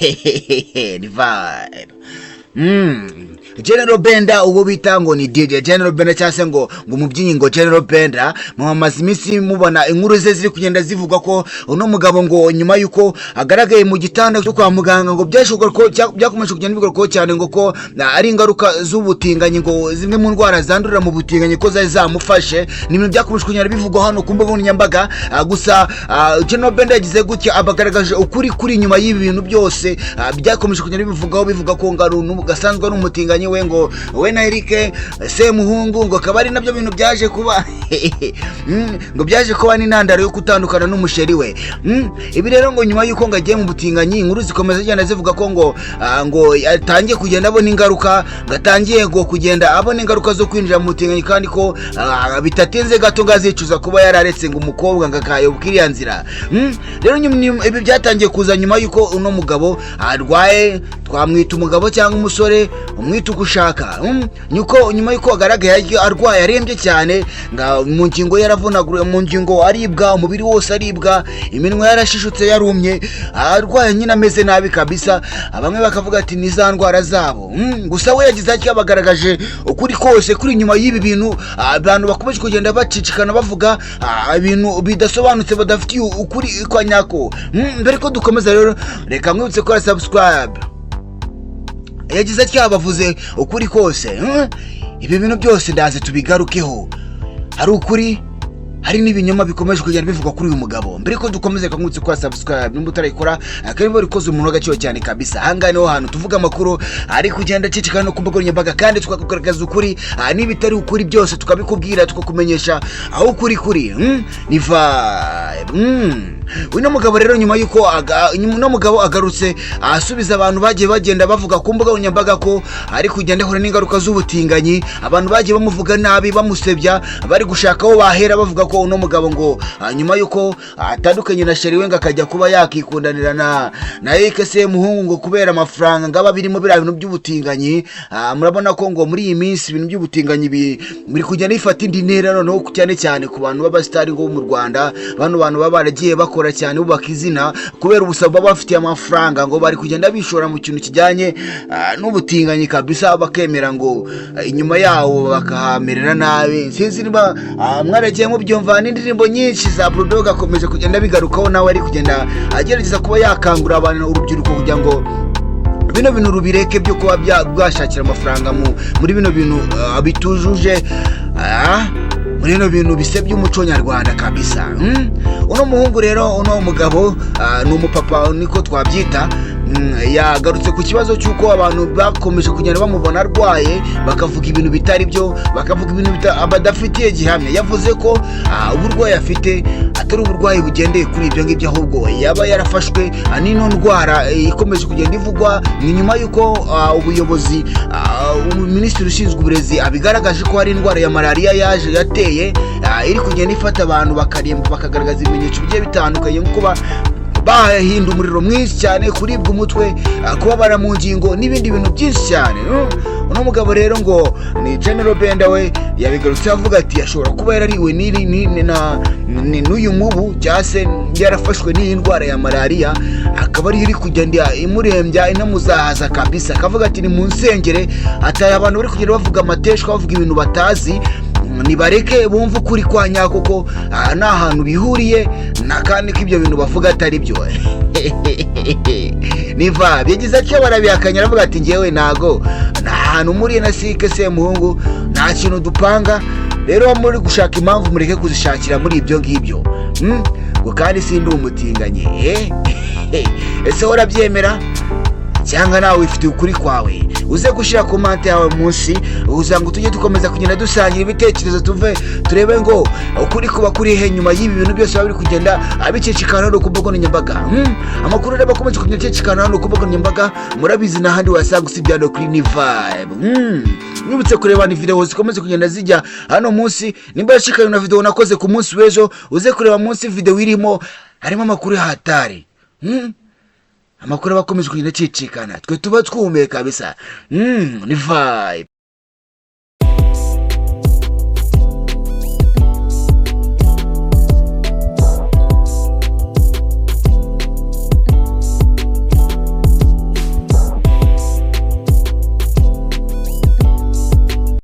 Ni vibe. General Benda uwo bita ngo ni DJ General Benda cyase ngo umubyinnyi ngo General Benda mwamaze iminsi mubona inkuru ze ziri kugenda zivuga ko uno mugabo ngo nyuma yuko agaragaye mu gitanda cyo kwa muganga ngo byashoboka ko byakomeje kugenda bigora ko cyane ngo ko ari ingaruka z'ubutinganyi ngo zimwe mu ndwara zandurira mu butinganyi ko zari zamufashe n'ibintu byakomeje kugenda bivugwa hano ku mbuga nkoranyambaga. Gusa General Benda yagize gutya abagaragaje ukuri kuri nyuma y'ibi bintu byose byakomeje kugenda bivuga ko ngaru gasanzwe ari umutinganyi we ngo we na Eric Semuhungu ngo kabari nabyo bintu byaje kuba ngo byaje kuba n'intandaro yo kutandukana n'umusheri we. Ibi rero ngo nyuma yuko ngagiye mu butinganyi inkuru zikomeza cyane zivuga ko ngo yatangiye kugenda abona ingaruka gatangiye ngo kugenda abona ingaruka zo kwinjira mu butinganyi kandi ko bitatinze gato ngazicuza kuba yararetse ngo umukobwa ngakayoboka iriya nzira. Rero ibi byatangiye kuza nyuma yuko uno mugabo arwaye, twamwita umugabo cyangwa umusore umwita ugushaka nyuma yuko agaragaye arwaye arembye cyane mu ngingo yaravunagura, mu ngingo aribwa, umubiri wose aribwa, iminwa yarashishutse yarumye, arwaye nyine ameze nabi kabisa. Bamwe bakavuga ati ni za ndwara zabo. Gusa we yagize ati abagaragaje ukuri kose kuri nyuma y'ibi bintu abantu bakomeje kugenda bacicikana bavuga ibintu bidasobanutse badafitiye ukuri kwa nyako. Mbere ko dukomeza rero reka mwibutse ko subscribe. Yagize ati abavuze ukuri kose. Ibi bintu byose ndaze tubigarukeho. Hari ukuri, hari n'ibinyoma bikomeje kugenda bivugwa kuri uyu mugabo. Mbere ko dukomeze kamutse kwa subscribe nimba utarayikora akaba rikoze umuntu w'agaciro cyane kabisa. Hangane ho hantu tuvuga amakuru ari kugenda cicikana no kumbuga nkoranyambaga kandi tukakugaragaza ukuri n'ibitari ukuri byose tukabikubwira tukakumenyesha aho ukuri kuri. Ni vibe. Uno mugabo rero nyuma yuko uno mugabo agarutse asubiza abantu bagiye bagenda bavuga ku mbuga nkoranyambaga ko ari kugenda hora n'ingaruka z'ubutinganyi, abantu bagiye bamuvuga nabi bamusebya bari gushaka aho bahera bavuga ko uno mugabo ngo nyuma yuko atandukanye na sheri we ngakajya kuba yakikundanira na Eric Semuhungu ngo kubera amafaranga ngaba birimo bira bintu by'ubutinganyi. Murabona ko ngo muri iyi minsi ibintu by'ubutinganyi muri kugenda bifata indi ntera noneho cyane cyane ku bantu b'abastari ngo mu Rwanda, bantu baba baragiye bakora cyane bubaka izina kubera ubusaba bafitiye amafaranga ngo bari kugenda bishora mu kintu kijyanye n'ubutinganyi kabisa, bakemera ngo inyuma yawo bakahamerera nabi. Sinzi niba mwaragiye mu byumva n'indirimbo nyinshi za Bulldog akomeje kugenda bigarukaho nawe ari kugenda agerageza kuba yakangura abantu urubyiruko kugira ngo bino bintu rubireke byo kuba bwashakira amafaranga muri bino bintu bitujuje muri bino bintu bisebye umuco nyarwanda kabisa. Uno muhungu rero uno mugabo ni umupapa niko twabyita, yagarutse ku kibazo cy'uko abantu bakomeje kugenda bamubona arwaye bakavuga ibintu bitari byo, bakavuga ibintu badafitiye gihamya. Yavuze ko uburwayi afite atari uburwayi bugendeye kuri ibyo ngibyo, ahubwo yaba yarafashwe n'ino ndwara ikomeje kugenda ivugwa nyuma yuko ubuyobozi minisitiri ushinzwe uburezi abigaragaje ko hari indwara ya malaria yaje yateye iri kugenda ifata abantu bakaremba bakagaragaza ibimenyetso bigiye bitandukanye nko kuba bahinda umuriro mwinshi cyane, kuribwa umutwe, kubabara mu ngingo n'ibindi bintu byinshi cyane. Uno mugabo rero ngo ni General Benda we yabigarutse avuga ati ashobora kuba yarariwe n'uyu mubu cyase yarafashwe n'iyi ndwara ya malaria, akaba ari iri kugenda imurembya inamuzahaza kabisa. Akavuga ati ni mu nsengere ataye abantu bari kugenda bavuga amateshwa bavuga ibintu batazi, nibareke bumva ukuri kwa nyako ko nta hantu bihuriye na kandi ko ibyo bintu bavuga atari byo. Niva byagize ati barabihakanya aravuga ati ngewe ntago nta hantu muri na Eric Semuhungu nta kintu dupanga, rero muri gushaka impamvu mureke kuzishakira muri ibyo ngibyo. Ngo kandi sindi umutinganye. Ese warabyemera cyangwa nawe wifitiye ukuri kwawe? Uze gushira comment yawe munsi uzango tujye dukomeza kugenda dusangira ibitekerezo turebe ngo ukuri kuba kuri he nyuma y'ibi bintu byose bari kugenda abicicikana no kumbuga nkoranyambaga. Amakuru reba komeje kugenda cicikana no kumbuga nkoranyambaga, murabizi na handi wasanga usibya no kuri ni vibe. Nibutse kureba ni video zikomeze kugenda zijya hano munsi, nimba yashikanye na video nakoze ku munsi wejo uze kureba munsi video irimo harimo amakuru hatari. Amakuru bakomeje kugenda cicikana twe tuba twumeka kabisa. Ni vibe.